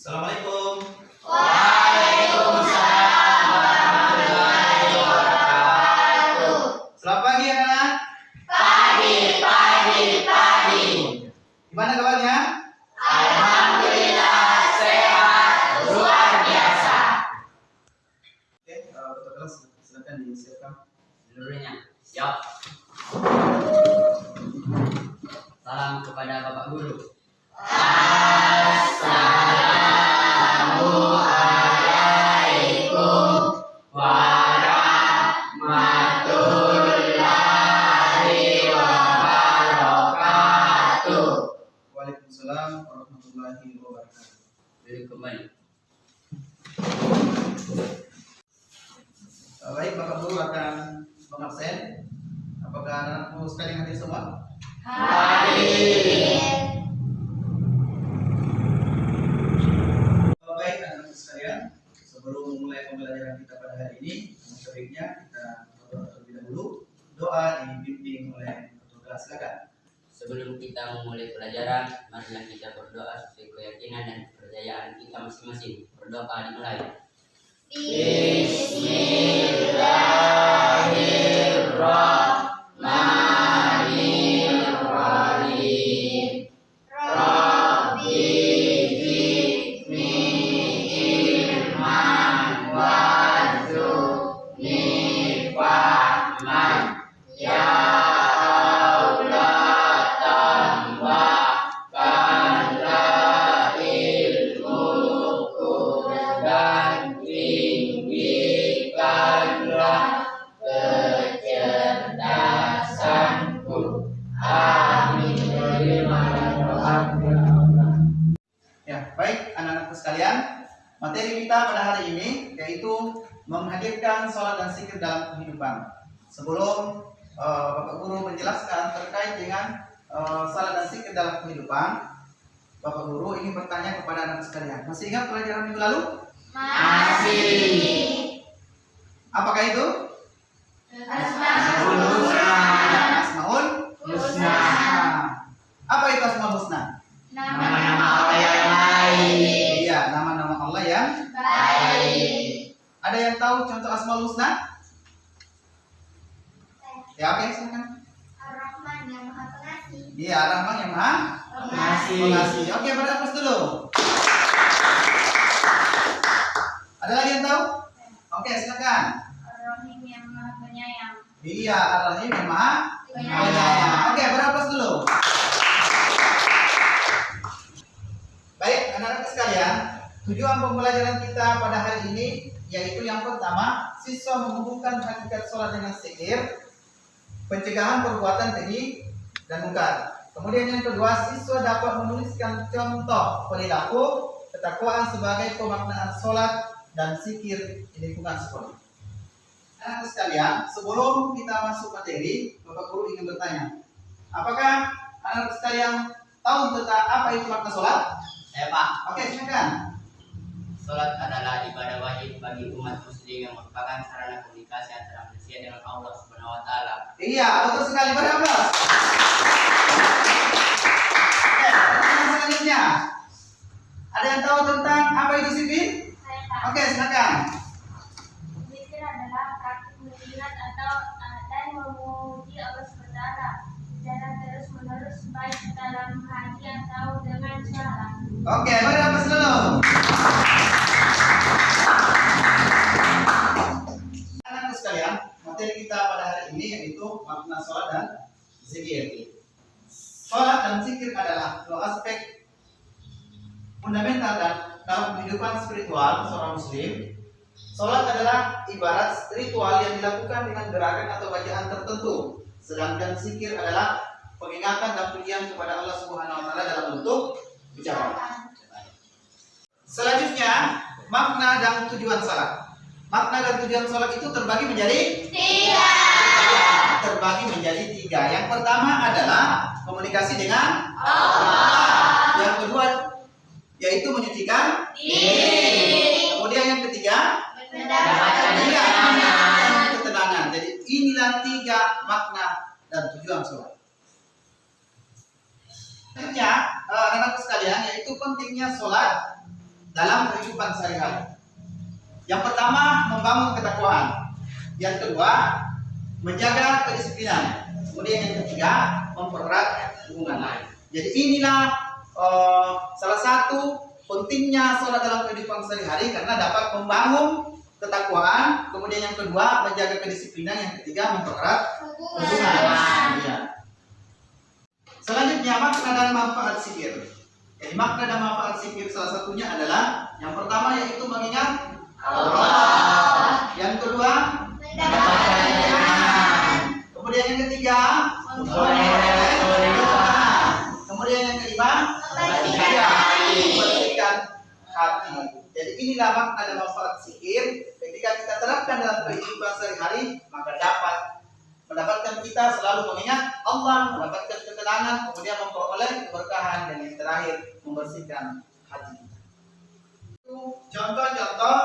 Assalamualaikum. Waalaikumsalam warahmatullahi wabarakatuh. Selamat pagi anak-anak. Pagi. Gimana kabarnya? Alhamdulillah sehat luar biasa. Oke, ketua kelas silakan disiapkan Seluruhnya siap. Salam kepada Bapak Guru. Assalamualaikum warahmatullahi wabarakatuh. Waalaikumsalam warahmatullahi wabarakatuh. Duduk kembali. Baik, Bapak Guru akan mengabsen. Apakah anak-anakku sekalian hadir semua? Hadir. Baik, anak-anakku sekalian, sebelum memulai pembelajaran kita pada hari ini, sebaiknya kita berdoa terlebih dahulu. Doa dibimbing oleh ketua kelas. Silakan. Sebelum kita memulai pelajaran, marilah kita berdoa sesuai keyakinan dan kepercayaan kita masing-masing. Berdoa dimulai. Bismillahirrahmanirrahim. Rabbi zidni ilman warzuqni fahman. Ya Allah, tambahkanlah ilmuku dan tinggikanlah kecerdasanku. Amin. Ya, baik anak-anakku sekalian, materi kita pada hari ini yaitu menghadirkan sholat dan zikir dalam kehidupan. Sebelum Bapak Guru menjelaskan terkait dengan sholat dan zikir dalam kehidupan, Bapak Guru ingin bertanya kepada anak sekalian. Masih ingat pelajaran minggu lalu? Masih. Apakah itu? Asmaul Asmaul Husna. Nah, apa itu Asmaul Husna? Nama-nama Allah yang baik. Iya, nama-nama Allah yang Baik. ada yang tahu contoh Asmaul Husna? Ya, oke, silakan. Ar-Rahman yang Maha Pengasih. Iya, Ar-Rahman yang Maha Pengasih. Oke, bernafas dulu. Ada lagi yang tahu? Oke, silakan. Ar-Rahim yang Maha Penyayang. Iya, Ar-Rahim yang Maha Penyayang. Penyayang. Oke, bernafas dulu. Baik, anak-anak sekalian, tujuan pembelajaran kita pada hari ini yaitu yang pertama, siswa menghubungkan hakikat sholat dengan zikir, pencegahan perbuatan keji dan mungkar. Kemudian yang kedua, siswa dapat menuliskan contoh perilaku ketakwaan sebagai pemaknaan sholat dan zikir di lingkungan sekolah. Anak sekalian, sebelum kita masuk materi, Bapak Guru ingin bertanya, apakah anak sekalian tahu tentang apa itu makna sholat? Pak. Oke, silakan. Salat adalah ibadah wajib bagi umat muslim yang merupakan sarana komunikasi antara manusia dengan Allah Subhanahu wa taala. Iya, betul sekali, bernafas. Oke, pertanyaan selanjutnya. Ada yang tahu tentang apa itu zikir? Oke, silakan. Zikir adalah praktik mengingat atau dan memuji Allah SWT secara terus-menerus baik dalam hati atau dengan suara. Oke, bernafas dulu. Anak-anak sekalian, materi kita pada hari ini yaitu makna sholat dan zikir. Sholat dan zikir adalah dua aspek fundamental dan dalam kehidupan spiritual seorang muslim. Sholat adalah ibarat ritual yang dilakukan dengan gerakan atau bacaan tertentu, sedangkan zikir adalah pengingatan dan pujian kepada Allah Subhanahu wa taala dalam bentuk ucapan. Selanjutnya, makna dan tujuan salat. makna dan tujuan sholat itu terbagi menjadi Tiga. terbagi menjadi tiga. Yang pertama adalah komunikasi dengan Allah. Yang kedua yaitu menyucikan Diri. Kemudian yang ketiga Mendapatkan iya, ketenangan. ketenangan. Jadi inilah tiga makna dan tujuan sholat. Selanjutnya, anak-anak sekalian, yaitu pentingnya sholat dalam kehidupan sehari-hari. Yang pertama, membangun ketakwaan. Yang kedua, menjaga kedisiplinan. Kemudian yang ketiga, mempererat hubungan. Jadi inilah salah satu pentingnya sholat dalam kehidupan sehari-hari karena dapat membangun ketakwaan. Kemudian yang kedua, menjaga kedisiplinan. Yang ketiga, mempererat hubungan. Ya. Selanjutnya, makna dan manfaat zikir. Jadi makna dan manfaat zikir salah satunya adalah yang pertama yaitu mengingat Allah. Yang kedua, Mendapatkan ketenangan. kemudian yang ketiga, kemudian yang kelima, membersihkan hati. Jadi inilah makna dan manfaat zikir. Ketika kita terapkan dalam kehidupan sehari-hari, maka dapat mendapatkan kita selalu mengingat Allah, mendapatkan ketenangan, kemudian memperoleh keberkahan, dan yang terakhir membersihkan hati kita. Itu contoh-contoh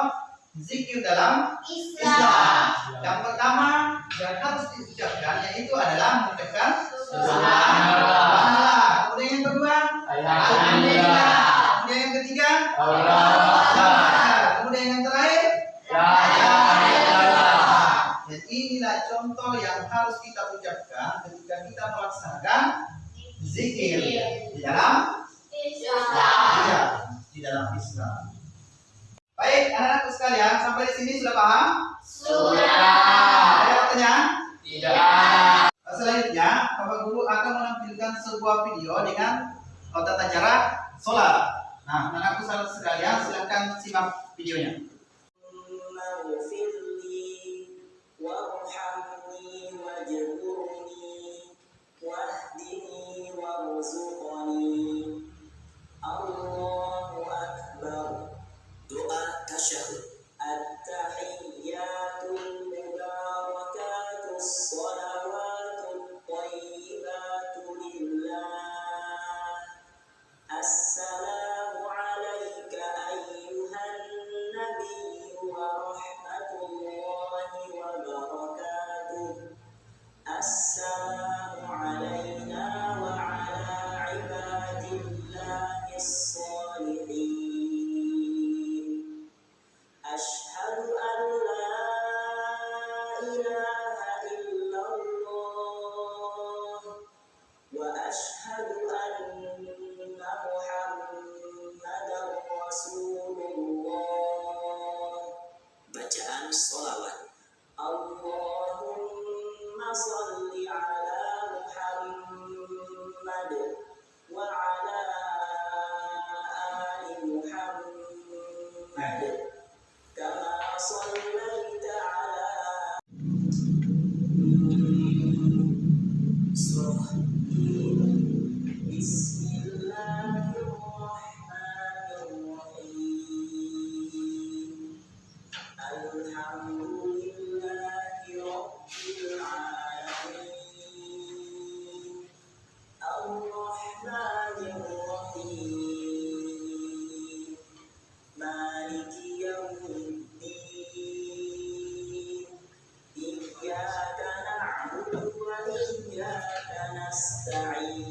zikir dalam Islam. Yang pertama yang harus diucapkan yaitu adalah mengucapkan Subhanallah. Kemudian yang kedua, Alhamdulillah. Kemudian yang ketiga, kemudian yang terakhir, dan inilah contoh yang harus kita ucapkan ketika kita melaksanakan zikir di dalam iya, di dalam Islam. Baik, anak-anakku sekalian, sampai di sini sudah paham? Ada pertanyaan? Selanjutnya, Bapak Guru akan menampilkan sebuah video dengan tata cara sholat. Nah, anak-anakku sekalian, silakan simak videonya. Allahu Akbar. Doa tasyahud. At-tahiyyatul mubarakatus shalawatut thayyibatu lillah. Assalamu alayka ayyuhan nabiyyu wa rahmatullahi wa barakatuh. Assalamu alayna wa ala ibadillahis shalihin. Ashhadu an la ilaha illallah wa ashhadu anna Muhammadar Rasulullah. Bacaan sholawat. Allahumma salli ala Muhammad wa ala ali Muhammad kama sallaita ala surah. Bismillahirrahmanirrahim. Alhamdulillahi rabbil alamin. Ar-Rahmanir-Rahim. Maliki yaumiddin. Iyyaka na'budu wa iyyaka nasta'in.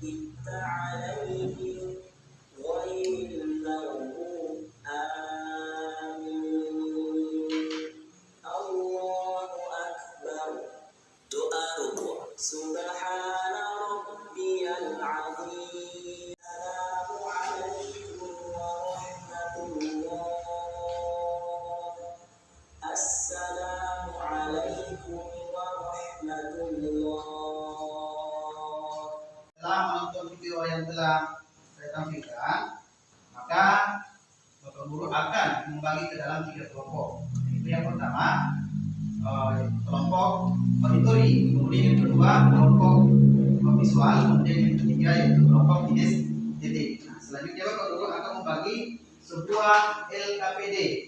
Itta 'alaihim ghairil maghdubi. Amin. Allahu Akbar. Doa rukuk. Subhana rabbiyal azim. Assalamu alaikum warahmatullah. Assalamu alaikum warahmatullah. Setelah menonton video yang telah saya tampilkan, maka Bapak Guru akan membagi ke dalam 3 kelompok. Itu yang pertama, kelompok auditori, kemudian yang kedua kelompok visual, kemudian yang ketiga yaitu kelompok kinestetik. Nah, selanjutnya Bapak Guru akan membagi sebuah LKPD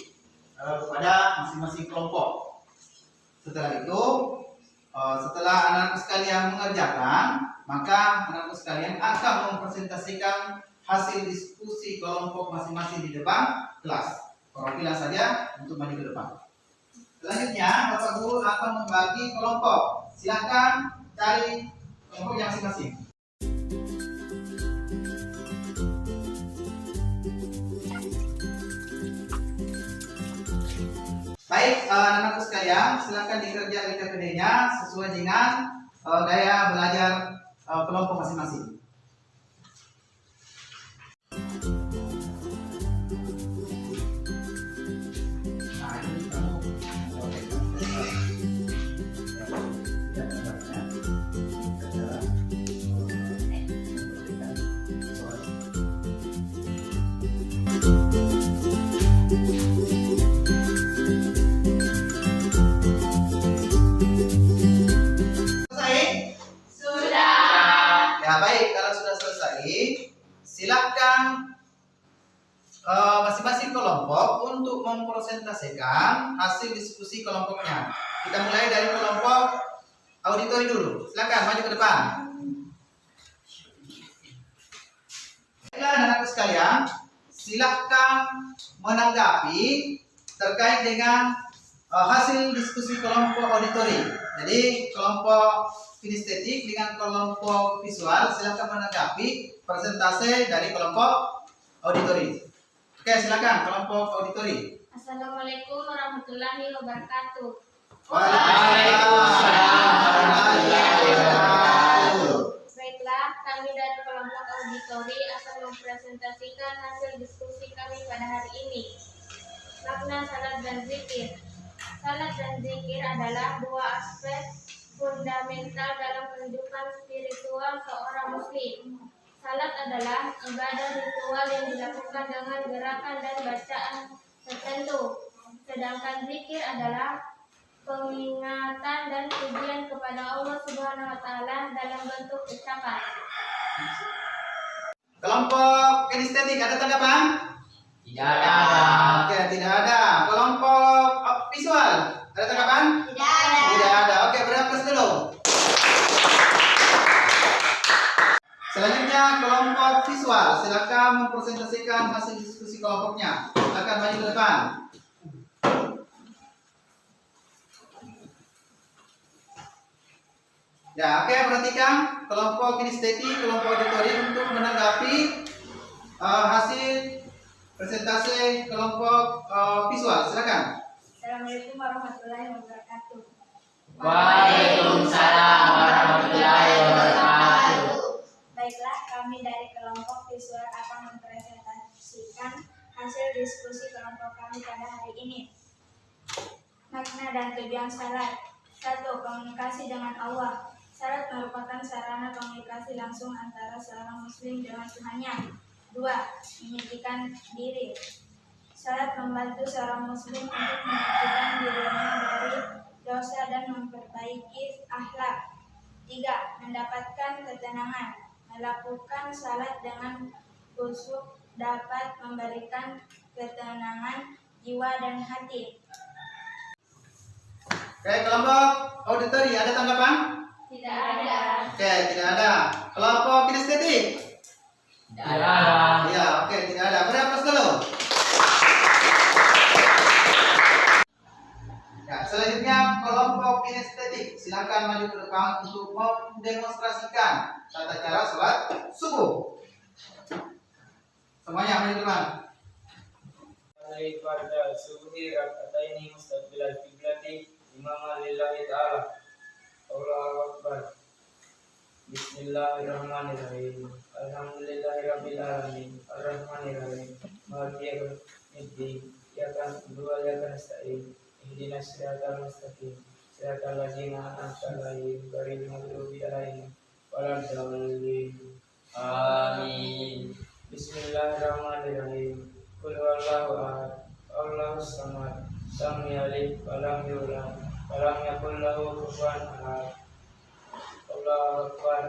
kepada masing-masing kelompok. Setelah itu, setelah anak-anak sekalian mengerjakan, maka anak-anak sekalian akan mempresentasikan hasil diskusi kelompok masing-masing di depan kelas. Perwakilan saja untuk maju ke depan. Selanjutnya, Bapak Guru akan membagi kelompok. Silakan cari kelompok yang masing-masing. Baik, anak-anakku sekalian, silakan dikerja LKPD-nya sesuai dengan gaya belajar kelompok masing-masing. Nah, ini kamu silakan masing-masing kelompok untuk mempresentasikan hasil diskusi kelompoknya. Kita mulai dari kelompok auditori dulu. Silakan maju ke depan. Baiklah anak-anak sekalian, silakan menanggapi terkait dengan hasil diskusi kelompok auditori. Jadi kelompok kinestetik dengan kelompok visual silakan menanggapi presentasi dari kelompok auditori. Oke, silakan kelompok auditori. Assalamualaikum warahmatullahi wabarakatuh. Waalaikumsalam warahmatullahi wabarakatuh. Baiklah, kami dari kelompok auditori akan mempresentasikan hasil diskusi kami pada hari ini. Makna salat dan zikir. Salat dan zikir adalah dua aspek fundamental dalam kehidupan spiritual seorang muslim. Salat adalah ibadah ritual yang dilakukan dengan gerakan dan bacaan tertentu. Sedangkan zikir adalah pengingatan dan pujian kepada Allah Subhanahu wa taala dalam bentuk ucapan. Kelompok kinestetik ada tanggapan? Tidak ada. Oke, tidak ada. Kelompok visual ada tanggapan? Tidak ada. Tidak ada. Oke, berapas dulu. Selanjutnya kelompok visual, silakan mempresentasikan hasil diskusi kelompoknya. Silakan maju ke depan. Ya, oke, perhatikan kelompok kinestetik, kelompok auditori untuk menanggapi hasil presentasi kelompok visual. Silakan. Assalamualaikum warahmatullahi wabarakatuh. Waalaikumsalam warahmatullahi wabarakatuh. Baiklah, kami dari kelompok visual akan mempresentasikan hasil diskusi kelompok kami pada hari ini. Makna dan tujuan salat. 1. Komunikasi dengan Allah. Salat merupakan sarana komunikasi langsung antara seorang muslim dengan Tuhannya. 2. Menyucikan diri. Salat membantu seorang muslim untuk menyucikan dirinya dari dosa dan memperbaiki akhlak. 3. Mendapatkan ketenangan. Melakukan salat dengan khusyuk dapat memberikan ketenangan jiwa dan hati. Oke, kelompok auditori ada tanggapan? Tidak ada. Oke, tidak ada. Kelompok kinestetik? Tidak ada. Iya, oke, tidak ada. Berapas dulu. Ya, selanjutnya kelompok kinestetik, silakan maju ke depan untuk mendemonstrasikan tata cara sholat subuh. Semuanya maju ke depan. Pada subuhi rakataini mustaqbilal qiblati imaman lillahi ta'ala. Allahu Akbar. Bismillahirrahmanirrahim. Alhamdulillahirabbil alamin. Arrahmanirrahim. Maliki yaumiddin. Iyyaka na'budu wa iyyaka nasta'in. Ihdinas siratal mustaqim. Siratal ladzina an'amta 'alaihim ghairil maghdubi 'alaihim waladdallin. Amin. Bismillahirrahmanirrahim. Qul huwallahu ahad. Allahus samad. Lam yalid wa lam yulad wa lam yakul lahu kufuwan ahad. Allahu Akbar.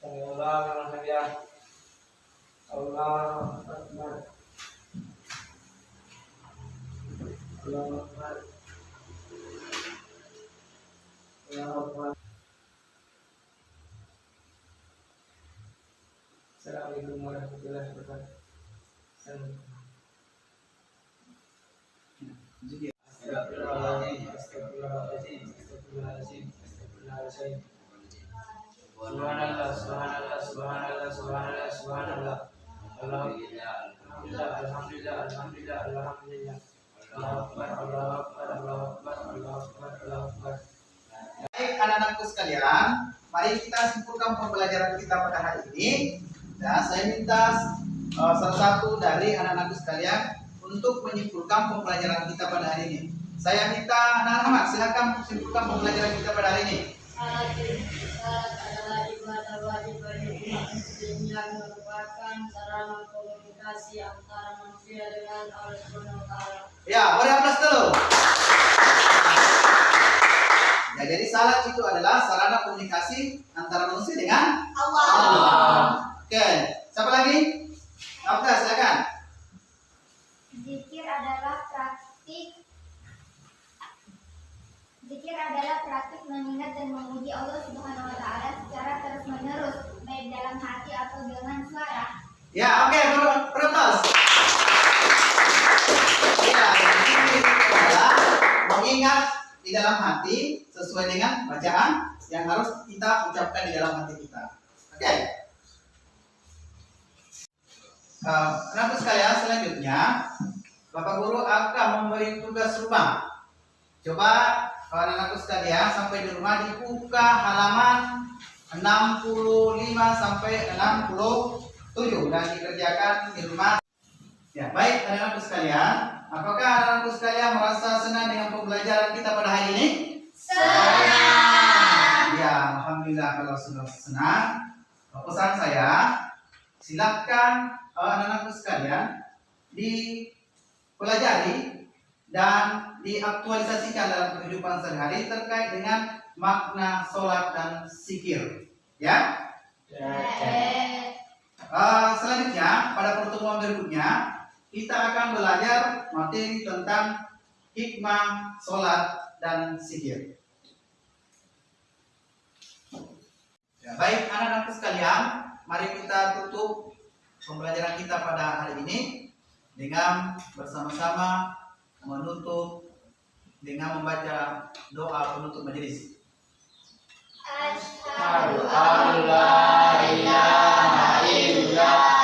Sami Allahu liman hamidah. Allahu Akbar. Allahu Akbar. Allahu Akbar. Assalamualaikum warahmatullahi wabarakatuh. Astagfirullahaladzim, astagfirullahaladzim, astagfirullahaladzim, astagfirullahaladzim. Subhanallah, subhanallah, subhanallah, subhanallah, subhanallah. Alhamdulillah, alhamdulillah, alhamdulillah, alhamdulillah. Allahu Akbar, Allahu Akbar, Allahu Akbar, Allahu Akbar, Allahu Akbar. Baik anak-anakku sekalian, mari kita simpulkan pembelajaran kita pada hari ini. Dan saya minta salah satu dari anak-anakku sekalian untuk menyimpulkan pembelajaran kita pada hari ini. Saya minta anak Ahmad, silakan simpulkan pembelajaran kita pada hari ini. Salat adalah ibadah wajib bagi umat muslim yang merupakan sarana komunikasi antara manusia dengan Allah Subhanahu wa taala. Ya, boleh aplaus dulu. Ya, jadi salat itu adalah sarana komunikasi antara manusia dengan Allah. Oke, siapa lagi? Oke, silakan. Zikir adalah praktik mengingat dan memuji Allah Subhanahu wa taala secara terus-menerus, baik dalam hati atau dengan suara. Ya, oke, berapa? Ya, zikir itu adalah mengingat di dalam hati sesuai dengan bacaan yang harus kita ucapkan di dalam hati kita. Oke. Anak sekalian, selanjutnya Bapak Guru akan memberi tugas rumah. Coba anak-anakku sekalian sampai di rumah dibuka halaman 65 sampai 67 dan dikerjakan di rumah. Ya, baik anak-anakku sekalian, apakah anak-anakku sekalian merasa senang dengan pembelajaran kita pada hari ini? Senang. Ya, alhamdulillah kalau sudah senang. Pesan saya, silakan anak-anakku sekalian dipelajari dan diaktualisasikan dalam kehidupan sehari-hari terkait dengan makna sholat dan zikir. Ya. Selanjutnya pada pertemuan berikutnya kita akan belajar materi tentang hikmah sholat dan zikir. Ya, baik anak-anakku sekalian, mari kita tutup pembelajaran kita pada hari ini dengan bersama-sama menutup dengan membaca doa penutup majelis. Asyhadu an la ilaha illallah